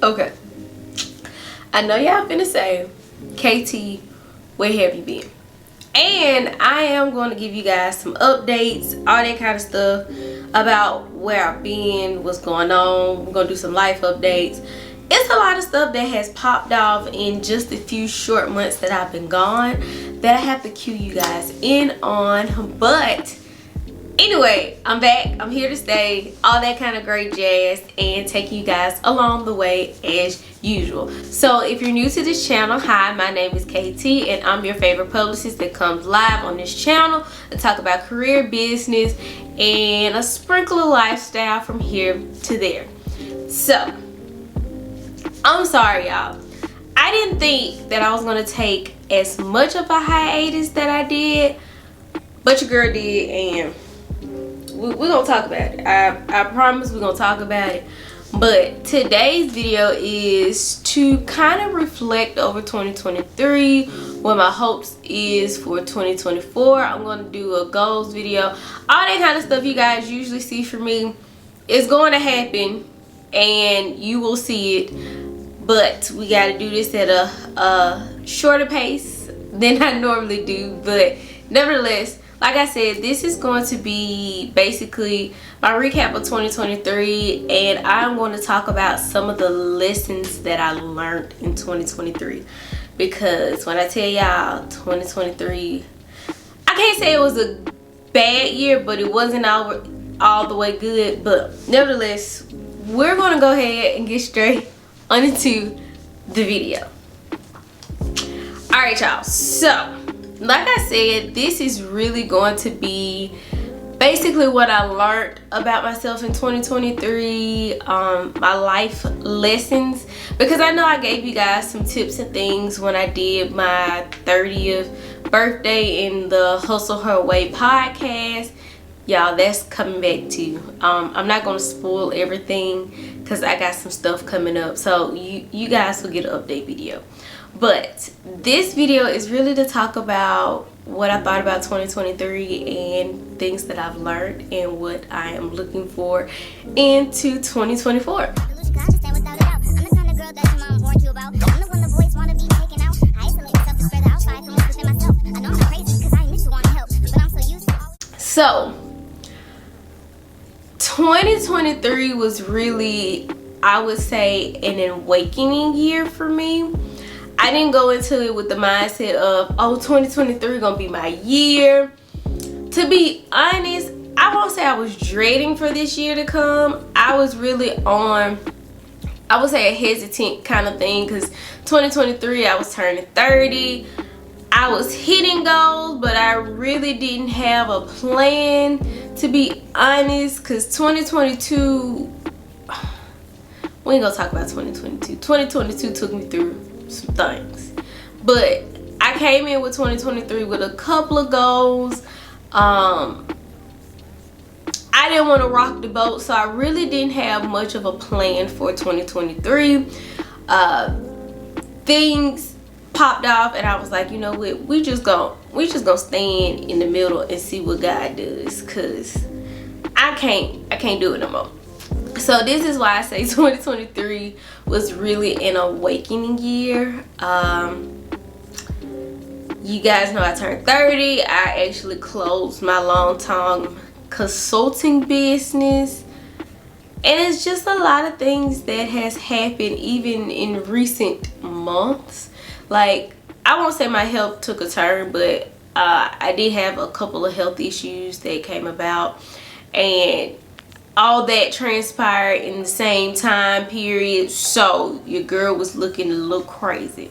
Okay. I know y'all finna say, KT, where have you been? And I am going to give you guys some updates, all that kind of stuff about where I've been, what's going on. We're going to do some life updates. It's a lot of stuff that has popped off in just a few short months that I've been gone that I have to cue you guys in on. But anyway, I'm back. I'm here to stay. All that kind of great jazz, and take you guys along the way as usual. So if you're new to this channel, hi, my name is KT, and I'm your favorite publicist that comes live on this channel to talk about career, business, and a sprinkle of lifestyle from here to there. So I'm sorry, y'all. I didn't think that I was gonna take as much of a hiatus that I did, but your girl did, and we're gonna talk about it. I promise we're gonna talk about it. But today's video is to kind of reflect over 2023, what my hopes is for 2024. I'm gonna do a goals video. All that kind of stuff you guys usually see from me is going to happen, and you will see it. But we got to do this at a shorter pace than I normally do. But nevertheless, like I said, this is going to be basically my recap of 2023, and I'm going to talk about some of the lessons that I learned in 2023. Because when I tell y'all 2023, I can't say it was a bad year, but it wasn't all the way good. But nevertheless, we're going to go ahead and get straight onto the video. Alright, y'all, so like I said, this is really going to be basically what I learned about myself in 2023, my life lessons, because I know I gave you guys some tips and things when I did my 30th birthday in the Hustle Her Way podcast. Y'all, that's coming back too. I'm not going to spoil everything because I got some stuff coming up, so you guys will get an update video. But this video is really to talk about what I thought about 2023 and things that I've learned and what I am looking for into 2024. So 2023 was really, I would say, an awakening year for me. I didn't go into it with the mindset of, oh, 2023 gonna be my year. To be honest, I won't say I was dreading for this year to come. I was really on, I would say, a hesitant kind of thing, because 2023 I was turning 30. I was hitting goals, but I really didn't have a plan, to be honest, because 2022, we ain't gonna talk about 2022. 2022 took me through some things, but I came in with 2023 with a couple of goals. I didn't want to rock the boat, so I really didn't have much of a plan for 2023. Things popped off, and I was like, you know what, we just gonna stand in the middle and see what God does, cause I can't do it no more. So this is why I say 2023 was really an awakening year. You guys know I turned 30. I actually closed my long-term consulting business, and it's just a lot of things that has happened even in recent months. Like, I won't say my health took a turn, but I did have a couple of health issues that came about, and all that transpired in the same time period, so your girl was looking a little crazy.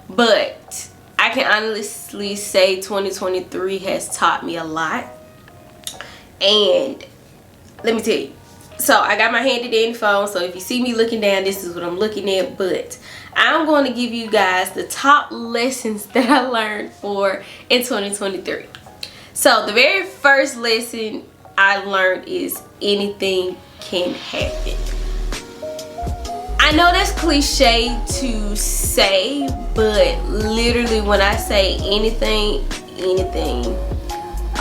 But I can honestly say 2023 has taught me a lot. And let me tell you, so I got my handy dandy phone, so if you see me looking down, this is what I'm looking at. But I'm going to give you guys the top lessons that I learned in 2023. So the very first lesson I learned is anything can happen. I know that's cliche to say, but literally when I say anything,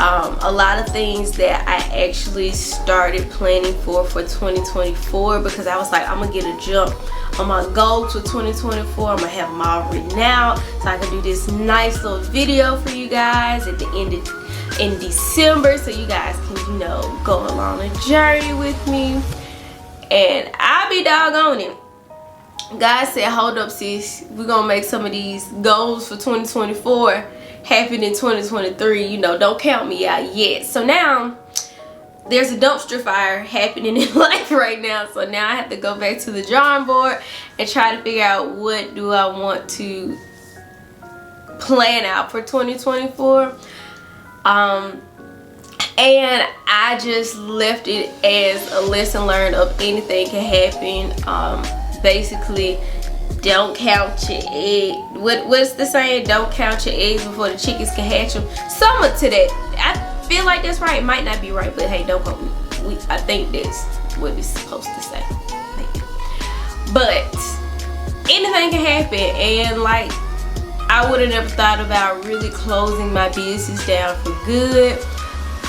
a lot of things that I actually started planning for 2024, because I was like, I'm gonna get a jump on my goals for 2024. I'm gonna have them all written out so I can do this nice little video for you guys at the end of in December, so you guys can, you know, go along a journey with me. And I'll be doggone it, God said, hold up sis, we're gonna make some of these goals for 2024 happen in 2023. You know, don't count me out yet. So now there's a dumpster fire happening in life right now, so now I have to go back to the drawing board and try to figure out what do I want to plan out for 2024. And I just left it as a lesson learned of anything can happen. Basically, don't count your egg. What's the saying? Don't count your eggs before the chickens can hatch them. Something to that. I feel like that's right. It might not be right, but hey, don't quote me. I think that's what it's supposed to say. But anything can happen, and like, I would have never thought about really closing my business down for good.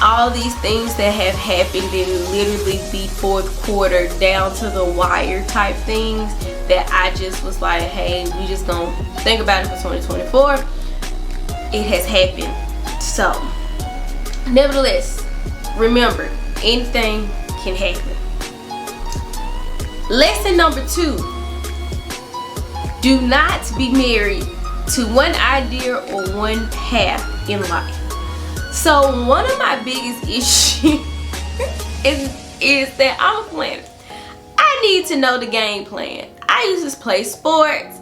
All these things that have happened in literally the fourth quarter, down to the wire type things, that I just was like, hey, we just gonna think about it for 2024. It has happened. So nevertheless, remember, anything can happen. Lesson number 2: do not be married to one idea or one path in life. So one of my biggest issues is that I'm a planner. I need to know the game plan. I used to play sports,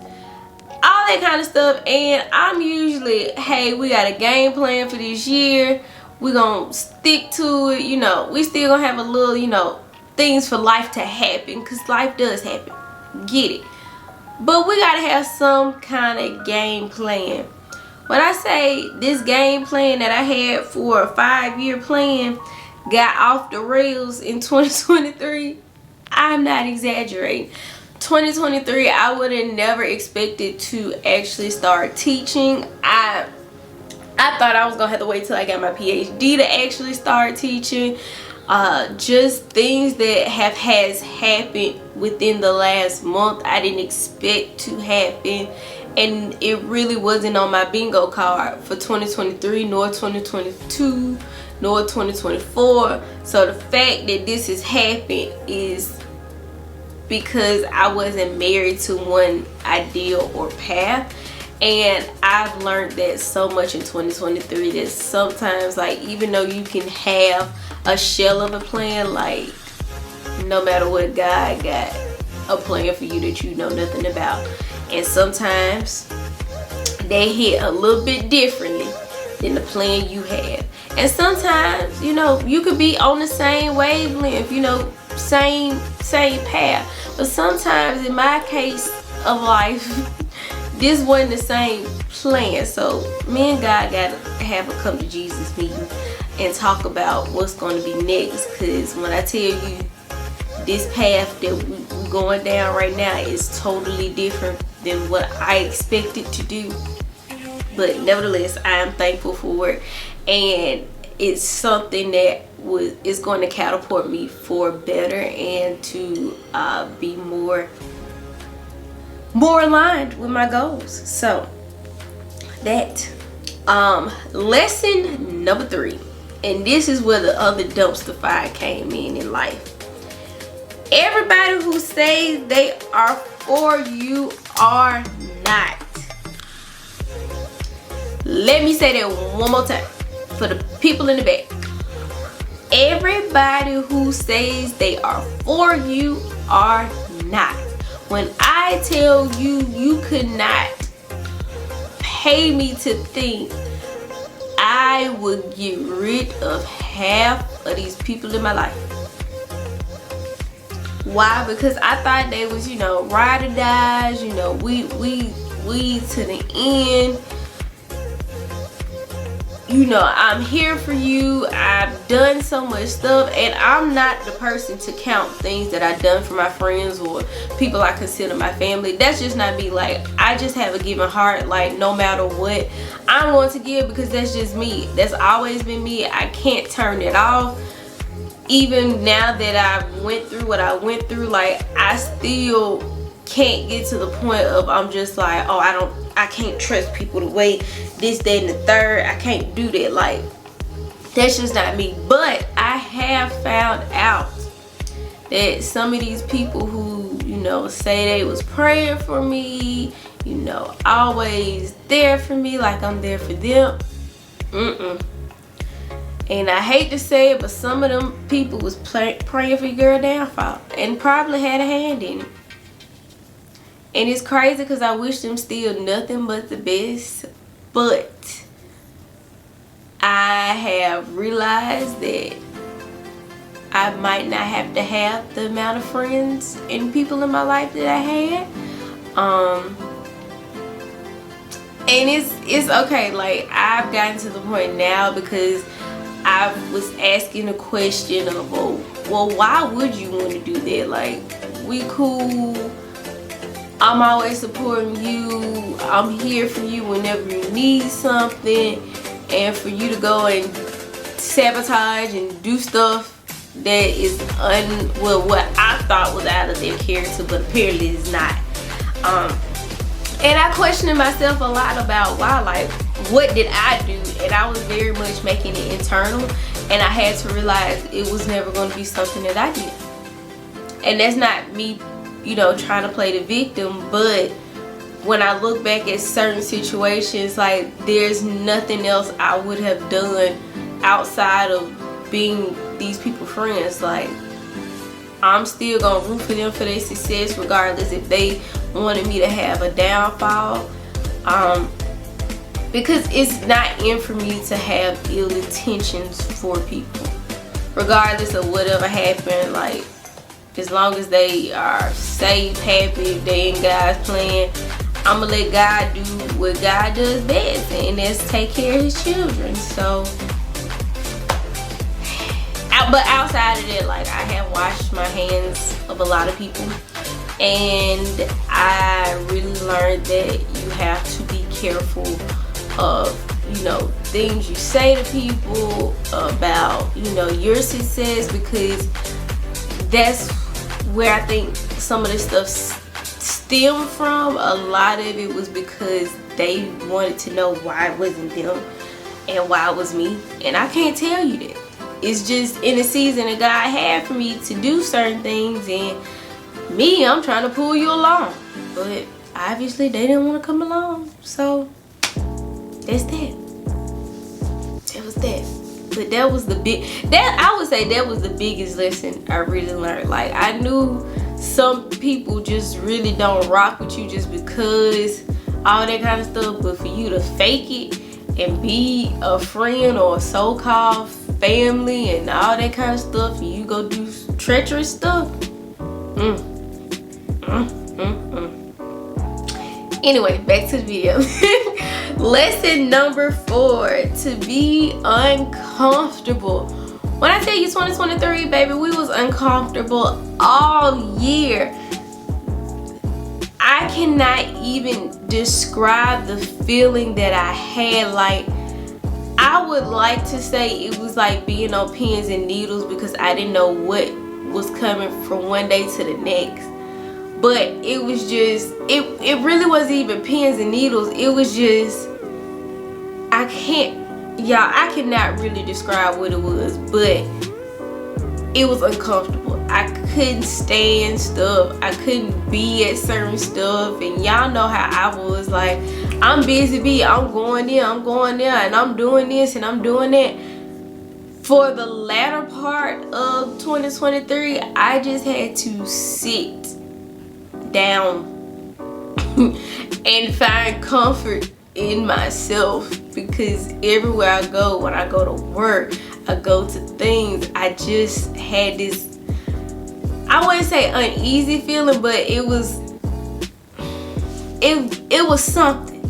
all that kind of stuff, and I'm usually, hey, we got a game plan for this year. We're gonna stick to it. You know, we still gonna have a little, you know, things for life to happen, because life does happen. Get it? But we gotta have some kind of game plan. When I say this game plan that I had for a 5-year plan got off the rails in 2023, I'm not exaggerating. 2023, I would have never expected to actually start teaching. I thought I was gonna have to wait till I got my PhD to actually start teaching. Just things that has happened within the last month I didn't expect to happen, and it really wasn't on my bingo card for 2023, nor 2022, nor 2024. So the fact that this has happened is because I wasn't married to one ideal or path. And I've learned that so much in 2023, that sometimes, like, even though you can have a shell of a plan, like, no matter what, God got a plan for you that you know nothing about. And sometimes they hit a little bit differently than the plan you had. And sometimes, you know, you could be on the same wavelength, you know, same path. But sometimes, in my case of life, this wasn't the same plan. So me and God got to have a come to Jesus meeting and talk about what's going to be next. Because when I tell you, this path that we're going down right now is totally different than what I expected to do. But nevertheless, I am thankful for it, and it's something that is going to catapult me for better and to be more aligned with my goals. So that lesson number 3, and this is where the other dumpster fire came in life. Everybody who says they are for you are not. Let me say that one more time for the people in the back. Everybody who says they are for you are not. When I tell you, you could not pay me to think I would get rid of half of these people in my life. Why? Because I thought they was, you know, ride or dies, you know, we to the end. you know, I'm here for you. I've done so much stuff, and I'm not the person to count things that I've done for my friends or people I consider my family. That's just not me. Like, I just have a giving heart. Like, no matter what, I'm going to give, because that's just me. That's always been me. I can't turn it off. Even now that I went through what I went through, like, I still can't get to the point of I'm just like, oh, I can't trust people the way this, that, and the third. I can't do that. Like, that's just not me. But I have found out that some of these people who, you know, say they was praying for me, you know, always there for me, like I'm there for them, and I hate to say it, but some of them people was praying for your girl downfall and probably had a hand in it. And it's crazy because I wish them still nothing but the best. But I have realized that I might not have to have the amount of friends and people in my life that I had. And it's okay. Like, I've gotten to the point now, because I was asking the question of, well, why would you want to do that? Like, we cool. I'm always supporting you. I'm here for you whenever you need something. And for you to go and sabotage and do stuff that is what I thought was out of their character, but apparently it's not. And I questioned myself a lot about why, like, what did I do? And I was very much making it internal, and I had to realize it was never going to be something that I did. And that's not me, you know, trying to play the victim, but when I look back at certain situations, like, there's nothing else I would have done outside of being these people friends. Like, I'm still gonna root for them for their success, regardless if they wanted me to have a downfall, because it's not in for me to have ill intentions for people, regardless of whatever happened. Like, as long as they are safe, happy, they in God's plan, I'ma let God do what God does best, and that's take care of his children. So, but outside of that, like, I have washed my hands of a lot of people, and I really learned that you have to be careful of, you know, things you say to people about, you know, your success, because that's where I think some of this stuff stemmed from. A lot of it was because they wanted to know why it wasn't them and why it was me, and I can't tell you that. It's just in the season that God had for me to do certain things, and me, I'm trying to pull you along, but obviously they didn't want to come along. So that's that. That was that. But that was the I would say that was the biggest lesson I really learned. Like, I knew some people just really don't rock with you just because, all that kind of stuff, but for you to fake it and be a friend or a so-called family and all that kind of stuff, and you go do treacherous stuff. Anyway, back to the video. Lesson number 4, to be uncomfortable. When I tell you 2023, baby, we was uncomfortable all year. I cannot even describe the feeling that I had. Like, I would like to say it was like being on pins and needles, because I didn't know what was coming from one day to the next. But it was just, it really wasn't even pins and needles. It was just, I cannot really describe what it was, but it was uncomfortable. I couldn't stand stuff. I couldn't be at certain stuff, and y'all know how I was. Like, I'm busy bee. I'm going there, and I'm doing this and I'm doing that. For the latter part of 2023, I just had to sit down and find comfort in myself, because everywhere I go, when I go to work, I go to things, I just had this, I wouldn't say uneasy feeling, but it was something.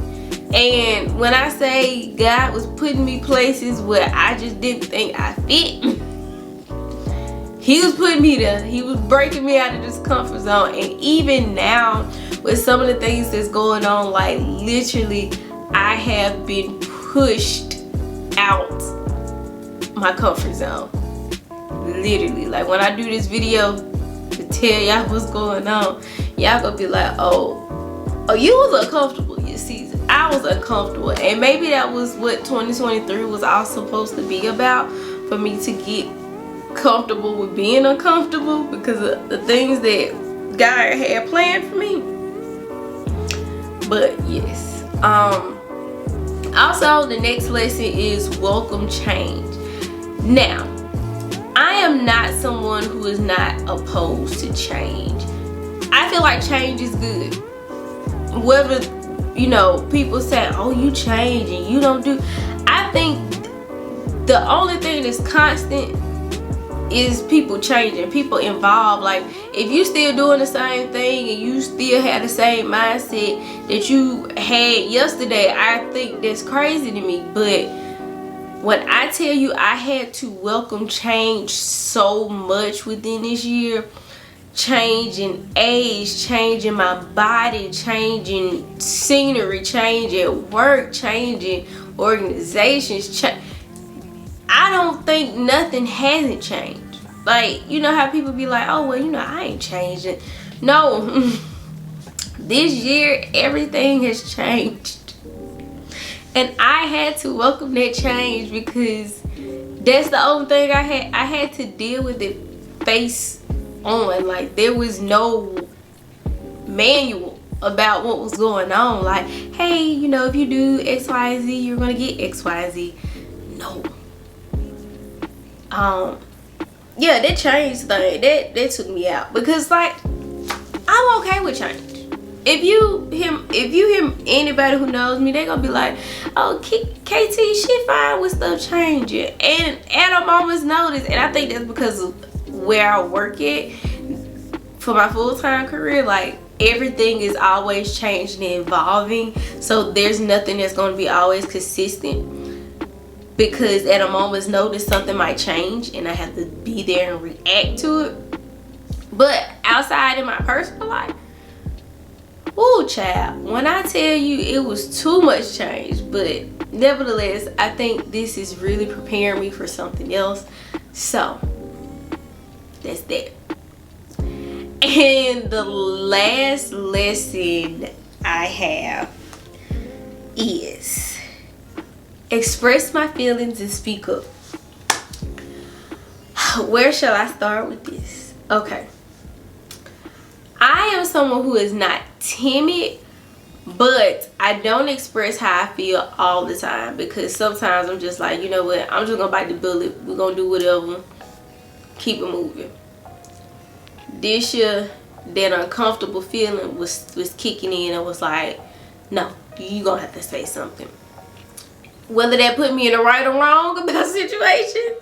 And when I say God was putting me places where I just didn't think I fit, he was putting me there. He was breaking me out of this comfort zone. And even now, with some of the things that's going on, like literally, I have been pushed out my comfort zone. Literally, like when I do this video to tell y'all what's going on, y'all gonna be like, oh, you was uncomfortable this season. I was uncomfortable. And maybe that was what 2023 was all supposed to be about, for me to get comfortable with being uncomfortable because of the things that God had planned for me. But yes, also the next lesson is welcome change. Now, I am not someone who is not opposed to change. I feel like change is good. Whether, you know, people say, oh, you change and you don't do. I think the only thing that's constant is people changing, people involved. Like, if you still doing the same thing and you still have the same mindset that you had yesterday, I think that's crazy to me. But when I tell you I had to welcome change so much within this year, changing age, changing my body, changing scenery, changing work, changing organizations, I don't think nothing hasn't changed. Like, you know how people be like, oh, well, you know, I ain't changing. No, this year, everything has changed. And I had to welcome that change because that's the only thing I had to deal with it face on. Like, there was no manual about what was going on. Like, hey, you know, if you do XYZ, you're going to get XYZ. No. Yeah, that change thing, that took me out, because like, I'm okay with change. If you hear anybody who knows me, they gonna be like, oh, KT, she fine with stuff changing, and at a moment's notice. And I think that's because of where I work at for my full-time career. Like, everything is always changing and evolving, so there's nothing that's gonna be always consistent. Because at a moment's notice, something might change and I have to be there and react to it. But outside in my personal life, woo, child, when I tell you it was too much change. But nevertheless, I think this is really preparing me for something else. So, that's that. And the last lesson I have is express my feelings and speak up. Where shall I start with this? Okay. I am someone who is not timid, but I don't express how I feel all the time, because sometimes I'm just like, you know what, I'm just gonna bite the bullet. We're gonna do whatever. Keep it moving. This year, that uncomfortable feeling was kicking in and was like, no, you gonna have to say something. Whether that put me in the right or wrong about the situation,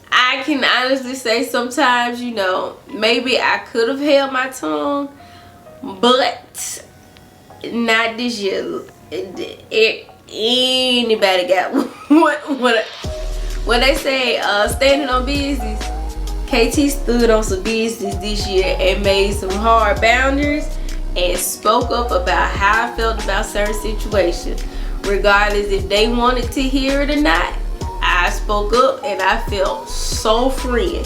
I can honestly say sometimes, you know, maybe I could have held my tongue, but not this year. Anybody got when they say standing on business, KT stood on some business this year and made some hard boundaries and spoke up about how I felt about certain situations. Regardless if they wanted to hear it or not, I spoke up and I felt so free.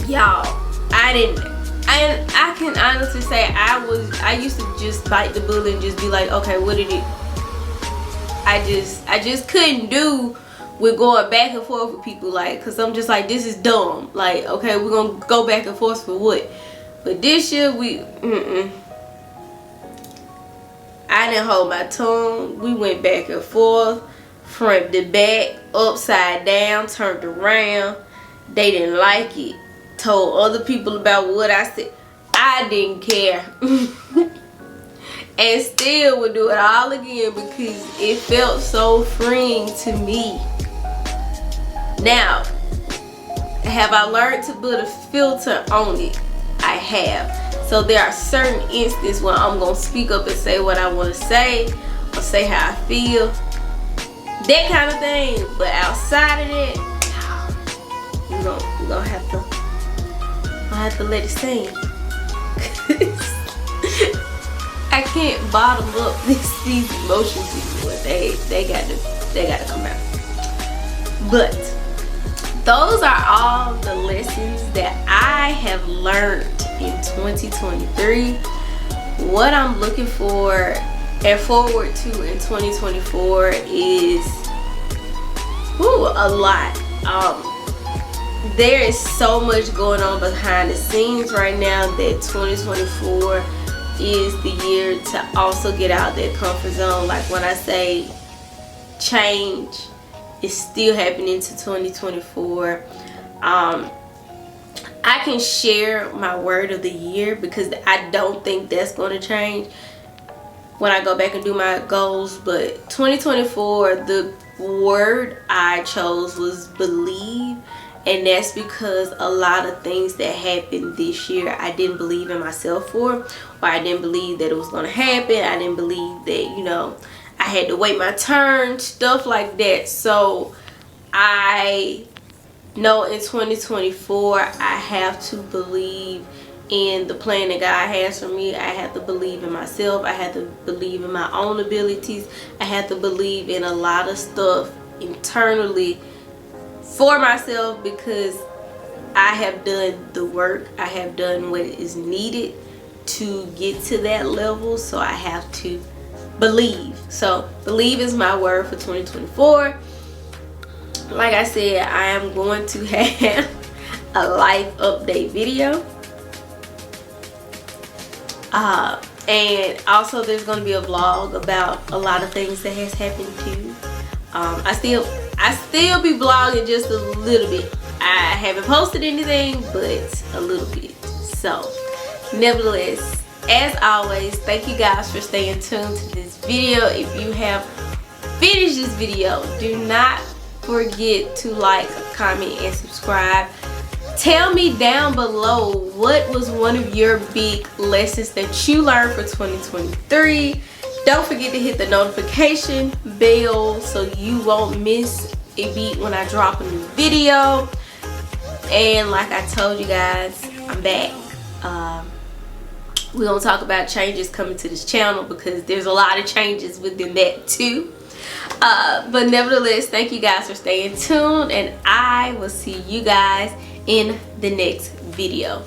Y'all, I can honestly say I used to just bite the bullet and just be like, okay, what did it? I just couldn't do with going back and forth with people, like, cause I'm just like, this is dumb. Like, okay, we're gonna go back and forth for what? But this year I didn't hold my tongue. We went back and forth, front to back, upside down, turned around. They didn't like it. Told other people about what I said. I didn't care. And still would do it all again because it felt so freeing to me. Now, have I learned to put a filter on it? I have. So there are certain instances where I'm gonna speak up and say what I want to say, or say how I feel, that kind of thing. But outside of that, we're gonna have to let it sink. I can't bottle up these emotions anymore. They gotta come out. But those are all the lessons that I have learned in 2023. What I'm looking for and forward to in 2024 is a lot. There is so much going on behind the scenes right now that 2024 is the year to also get out that comfort zone. Like when I say change is still happening to 2024, I can share my word of the year because I don't think that's going to change when I go back and do my goals. But 2024, the word I chose was believe. And that's because a lot of things that happened this year I didn't believe in myself for, or I didn't believe that it was going to happen. I didn't believe that, I had to wait my turn, stuff like that. So I know in 2024 I have to believe in the plan that God has for me. I have to believe in myself. I have to believe in my own abilities. I have to believe in a lot of stuff internally for myself, because I have done the work. I have done what is needed to get to that level. So I have to believe. So believe is my word for 2024. Like I said, I am going to have a life update video. And also there's going to be a vlog about a lot of things that has happened too. I still be vlogging just a little bit. I haven't posted anything, but a little bit. So nevertheless, as always, thank you guys for staying tuned to this video. If you have finished this video, do not forget to like, comment, and subscribe. Tell me down below what was one of your big lessons that you learned for 2023. Don't forget to hit the notification bell so you won't miss a beat when I drop a new video. And like I told you guys, I'm back. We're gonna talk about changes coming to this channel because there's a lot of changes within that too. But nevertheless, thank you guys for staying tuned, and I will see you guys in the next video.